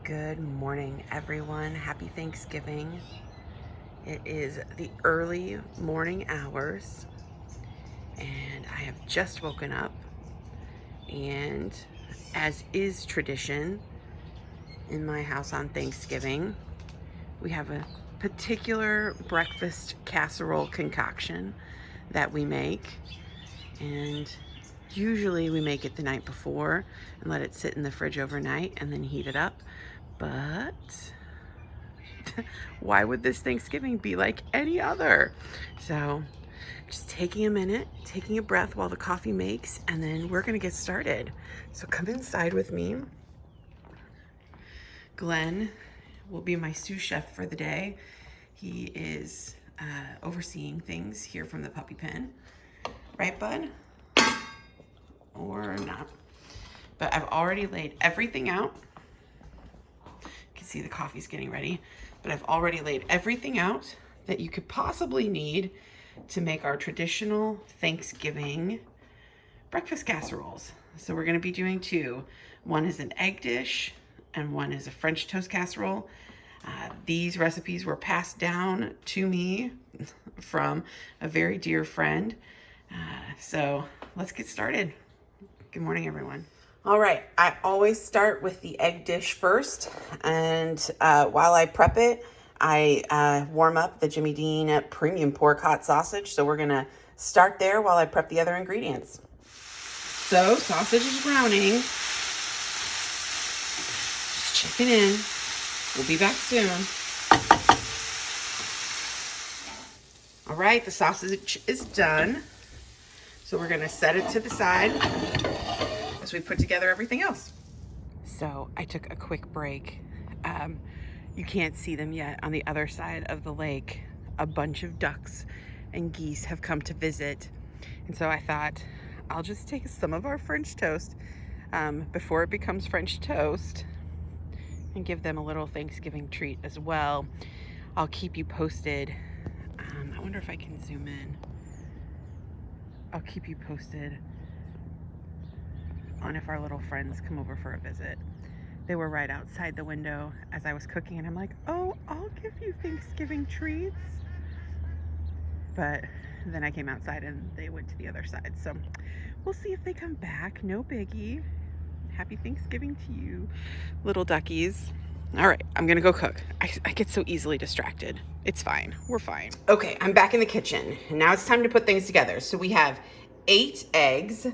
Good morning, everyone. Happy Thanksgiving. It is the early morning hours, and I have just woken up. And as is tradition in my house on Thanksgiving, we have a particular breakfast casserole concoction that we make. And usually we make it the night before and let it sit in the fridge overnight and then heat it up. But why would this Thanksgiving be like any other? So just taking a minute, taking a breath while the coffee makes, and then we're gonna get started. So come inside with me. Glenn will be my sous chef for the day. He is overseeing things here from the puppy pen. Right, bud? Or not. But I've already laid everything out. You can see the coffee's getting ready, but I've already laid everything out that you could possibly need to make our traditional Thanksgiving breakfast casseroles. So we're gonna be doing two. One is an egg dish and one is a French toast casserole. These recipes were passed down to me from a very dear friend. So let's get started. Good morning, everyone. All right, I always start with the egg dish first, and while I prep it, I warm up the Jimmy Dean premium pork hot sausage. So we're gonna start there while I prep the other ingredients. So sausage is browning. Just checking in. We'll be back soon. All right, the sausage is done. So we're gonna set it to the side as we put together everything else. So I took a quick break. You can't see them yet. On the other side of the lake, a bunch of ducks and geese have come to visit. And so I thought I'll just take some of our French toast before it becomes French toast and give them a little Thanksgiving treat as well. I'll keep you posted. I wonder if I can zoom in. I'll keep you posted on if our little friends come over for a visit. They were right outside the window as I was cooking, and I'm like, oh, I'll give you Thanksgiving treats. But then I came outside and they went to the other side. So we'll see if they come back. No biggie. Happy Thanksgiving to you, little duckies. All right, I'm gonna go cook. I get so easily distracted. It's fine, we're fine. Okay, I'm back in the kitchen. And now it's time to put things together. So we have 8 eggs,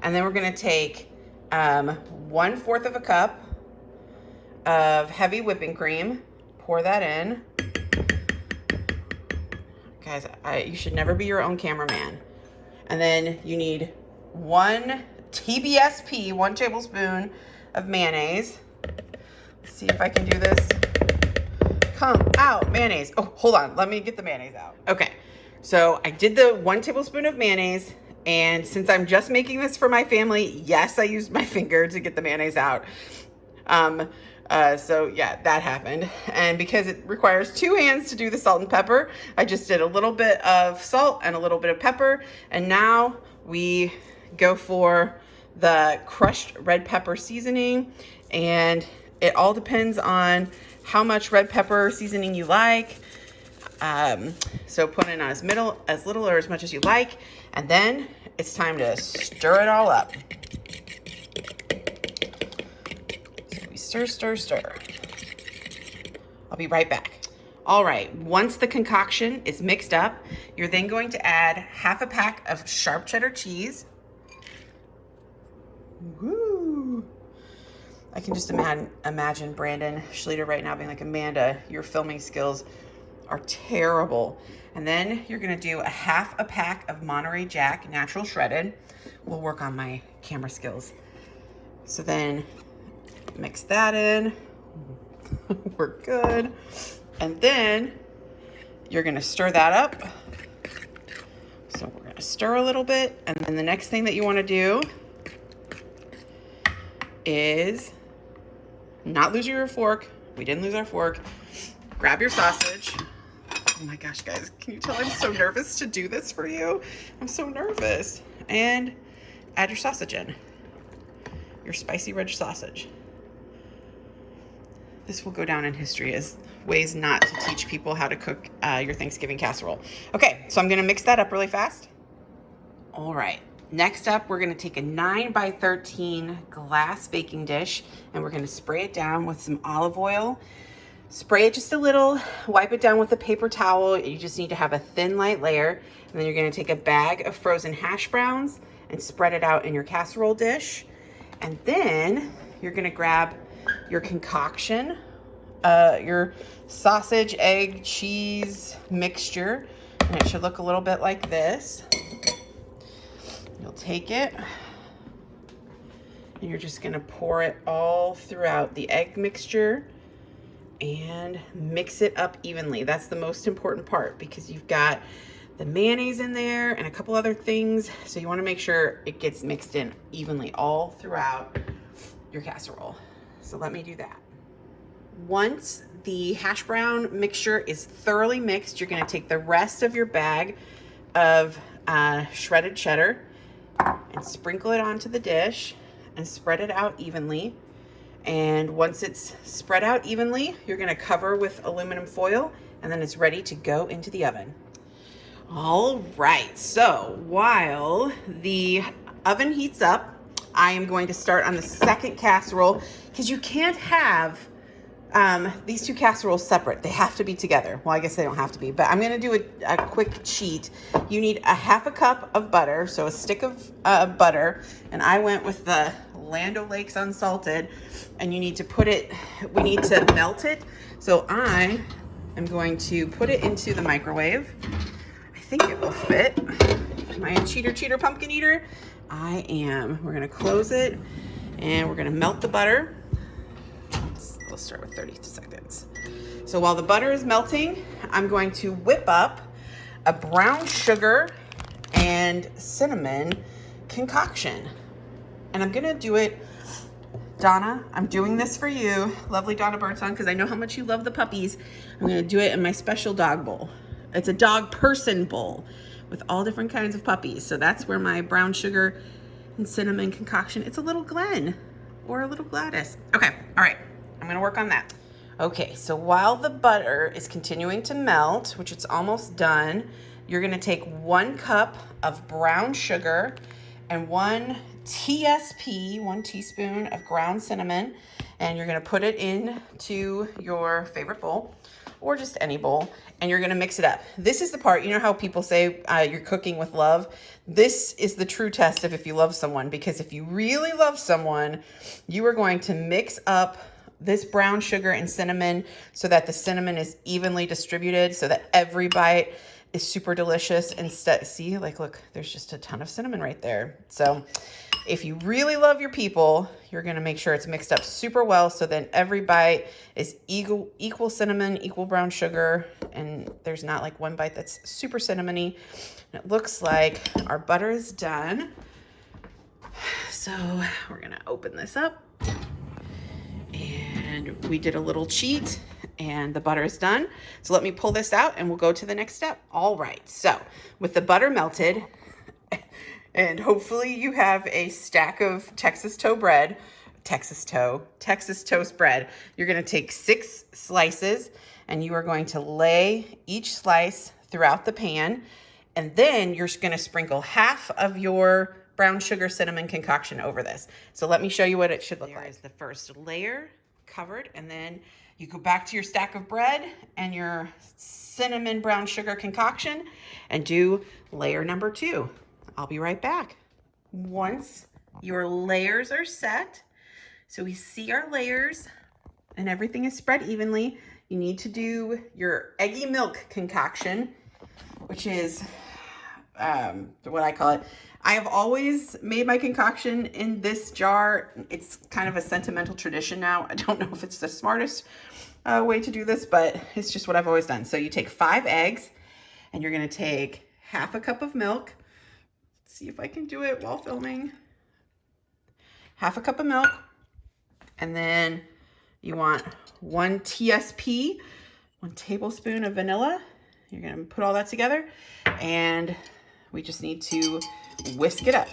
and then we're gonna take 1/4 of a cup of heavy whipping cream, pour that in. Guys, you should never be your own cameraman. And then you need 1 TBSP, 1 tablespoon of mayonnaise. Let's see if I can do this. Come out, mayonnaise. Oh, hold on, let me get the mayonnaise out. Okay, so I did the 1 tablespoon of mayonnaise, and since I'm just making this for my family, yes, I used my finger to get the mayonnaise out. So yeah, that happened. And because it requires 2 hands to do the salt and pepper, I just did a little bit of salt and a little bit of pepper. And now we go for the crushed red pepper seasoning. And it all depends on how much red pepper seasoning you like. So put in as little or as much as you like. And then it's time to stir it all up. Stir, stir, stir. I'll be right back. All right, once the concoction is mixed up, you're then going to add 1/2 pack of sharp cheddar cheese. Woo! I can just imagine Brandon Schleter right now being like, Amanda, your filming skills are terrible. And then you're gonna do 1/2 pack of Monterey Jack natural shredded. We'll work on my camera skills. So then mix that in. We're good. And then you're gonna stir that up. So we're gonna stir a little bit. And then the next thing that you wanna do is not lose your fork. We didn't lose our fork. Grab your sausage. Oh my gosh, guys, can you tell I'm so nervous to do this for you? I'm so nervous. And add your sausage in. Your spicy red sausage. This will go down in history as ways not to teach people how to cook your Thanksgiving casserole. Okay, so I'm gonna mix that up really fast. All right, next up, we're gonna take a 9 by 13 glass baking dish and we're gonna spray it down with some olive oil. Spray it just a little, wipe it down with a paper towel. You just need to have a thin, light layer. And then you're gonna take a bag of frozen hash browns and spread it out in your casserole dish. And then you're gonna grab your concoction, your sausage, egg, cheese mixture, and it should look a little bit like this. You'll take it and you're just gonna pour it all throughout the egg mixture and mix it up evenly. That's the most important part because you've got the mayonnaise in there and a couple other things. So you wanna make sure it gets mixed in evenly all throughout your casserole. So let me do that. Once the hash brown mixture is thoroughly mixed, you're gonna take the rest of your bag of shredded cheddar and sprinkle it onto the dish and spread it out evenly. And once it's spread out evenly, you're gonna cover with aluminum foil and then it's ready to go into the oven. All right, so while the oven heats up, I am going to start on the second casserole because you can't have these two casseroles separate. They have to be together. Well, I guess they don't have to be, but I'm gonna do a quick cheat. You need a 1/2 cup of butter, so a stick of butter, and I went with the Land O'Lakes unsalted, and you need to we need to melt it. So I am going to put it into the microwave. I think it will fit. Am I a cheater pumpkin eater? I am. We're gonna close it and we're gonna melt the butter. We'll start with 30 seconds. So while the butter is melting, I'm going to whip up a brown sugar and cinnamon concoction. And I'm gonna do it, Donna, I'm doing this for you, lovely Donna Birdsong, because I know how much you love the puppies. I'm gonna do it in my special dog bowl. It's a dog person bowl with all different kinds of puppies. So that's where my brown sugar and cinnamon concoction, it's a little Glenn or a little Gladys. Okay, all right, I'm gonna work on that. Okay, so while the butter is continuing to melt, which it's almost done, you're gonna take 1 cup of brown sugar and 1 teaspoon of ground cinnamon, and you're gonna put it into your favorite bowl or just any bowl, and you're gonna mix it up. This is the part, you know how people say you're cooking with love? This is the true test of if you love someone, because if you really love someone, you are going to mix up this brown sugar and cinnamon so that the cinnamon is evenly distributed so that every bite is super delicious. Instead, see, like, look, there's just a ton of cinnamon right there. So if you really love your people, you're gonna make sure it's mixed up super well so then every bite is equal cinnamon, equal brown sugar, and there's not like one bite that's super cinnamony. And it looks like our butter is done. So we're gonna open this up. And we did a little cheat and the butter is done. So let me pull this out and we'll go to the next step. All right, so with the butter melted, and hopefully you have a stack of Texas toast bread. You're gonna take 6 slices and you are going to lay each slice throughout the pan. And then you're gonna sprinkle half of your brown sugar cinnamon concoction over this. So let me show you what it should look like. There's the first layer covered, and then you go back to your stack of bread and your cinnamon brown sugar concoction and do layer number 2. I'll be right back. Once your layers are set, so we see our layers and everything is spread evenly, you need to do your eggy milk concoction, which is what I call it. I have always made my concoction in this jar. It's kind of a sentimental tradition now. I don't know if it's the smartest way to do this, but it's just what I've always done. So you take 5 eggs and you're gonna take half a cup of milk. Let's see if I can do it while filming. Half a cup of milk. And then you want 1 TSP, 1 tablespoon of vanilla. You're gonna put all that together and we just need to whisk it up.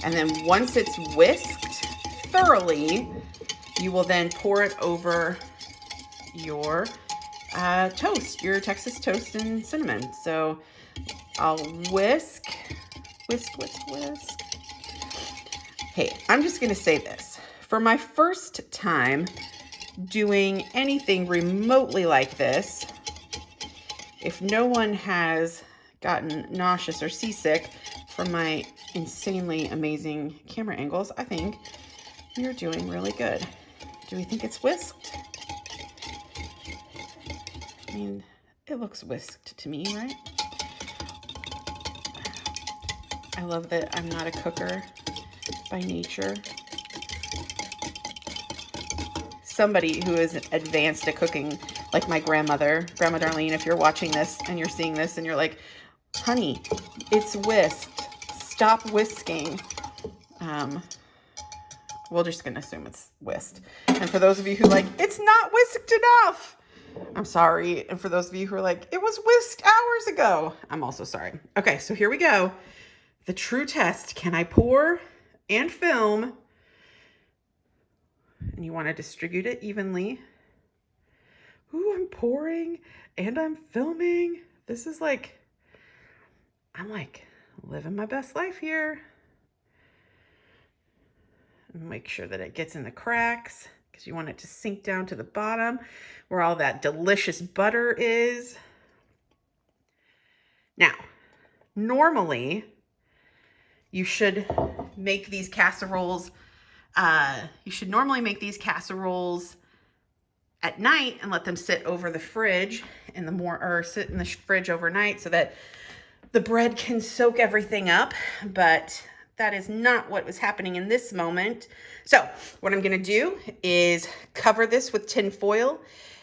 And then once it's whisked thoroughly, you will then pour it over your toast, your Texas toast and cinnamon. So I'll whisk. Hey, I'm just gonna say this. For my first time doing anything remotely like this, if no one has gotten nauseous or seasick from my insanely amazing camera angles, I think we are doing really good. Do we think it's whisked? I mean, it looks whisked to me, right? I love that I'm not a cooker by nature. Somebody who is advanced at cooking, like my grandmother, Grandma Darlene, if you're watching this and you're seeing this and you're like, honey, it's whisked. Stop whisking. We're just gonna assume it's whisked. And for those of you who like, it's not whisked enough, I'm sorry. And for those of you who are like, it was whisked hours ago, I'm also sorry. Okay, so here we go. The true test. Can I pour and film? And you want to distribute it evenly. Ooh, I'm pouring and I'm filming. This is like, I'm like living my best life here. Make sure that it gets in the cracks because you want it to sink down to the bottom where all that delicious butter is. Now, normally you should make these casseroles. You should normally make these casseroles at night and let them sit over the fridge or sit in the fridge overnight so that the bread can soak everything up. But that is not what was happening in this moment. So what I'm gonna do is cover this with tin foil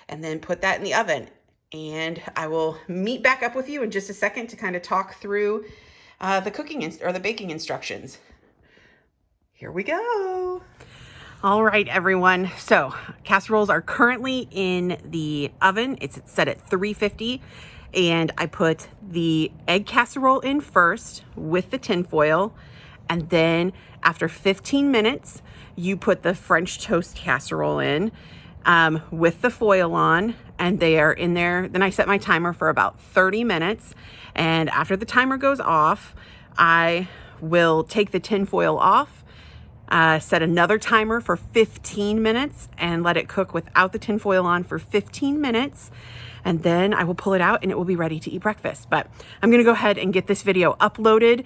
and then put that in the oven. And I will meet back up with you in just a second to kind of talk through the cooking or the baking instructions. Here we go. All right, everyone. So casseroles are currently in the oven. It's set at 350. And I put the egg casserole in first with the tin foil. And then after 15 minutes, you put the French toast casserole in with the foil on, and they are in there. Then I set my timer for about 30 minutes. And after the timer goes off, I will take the tin foil off, set another timer for 15 minutes and let it cook without the tin foil on for 15 minutes. And then I will pull it out and it will be ready to eat breakfast. But I'm gonna go ahead and get this video uploaded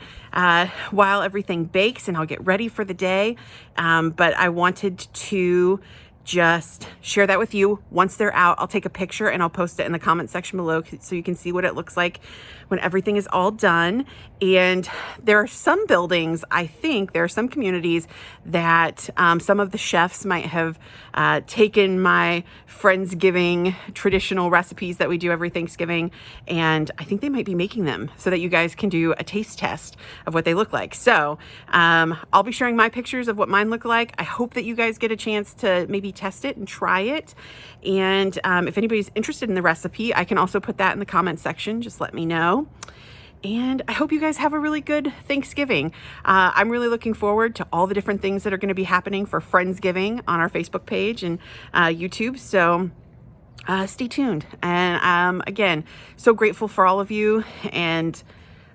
while everything bakes, and I'll get ready for the day. But I wanted to just share that with you. Once they're out, I'll take a picture and I'll post it in the comment section below so you can see what it looks like when everything is all done. And there are some buildings, I think there are some communities that some of the chefs might have taken my Friendsgiving traditional recipes that we do every Thanksgiving, and I think they might be making them so that you guys can do a taste test of what they look like. So I'll be sharing my pictures of what mine look like. I hope that you guys get a chance to maybe test it and try it. And if anybody's interested in the recipe, I can also put that in the comment section. Just let me know. And I hope you guys have a really good Thanksgiving. I'm really looking forward to all the different things that are going to be happening for Friendsgiving on our Facebook page and YouTube. So stay tuned. And again, so grateful for all of you and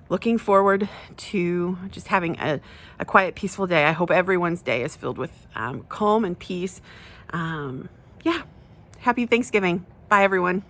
looking forward to just having a quiet, peaceful day. I hope everyone's day is filled with calm and peace. Yeah. Happy Thanksgiving. Bye, everyone.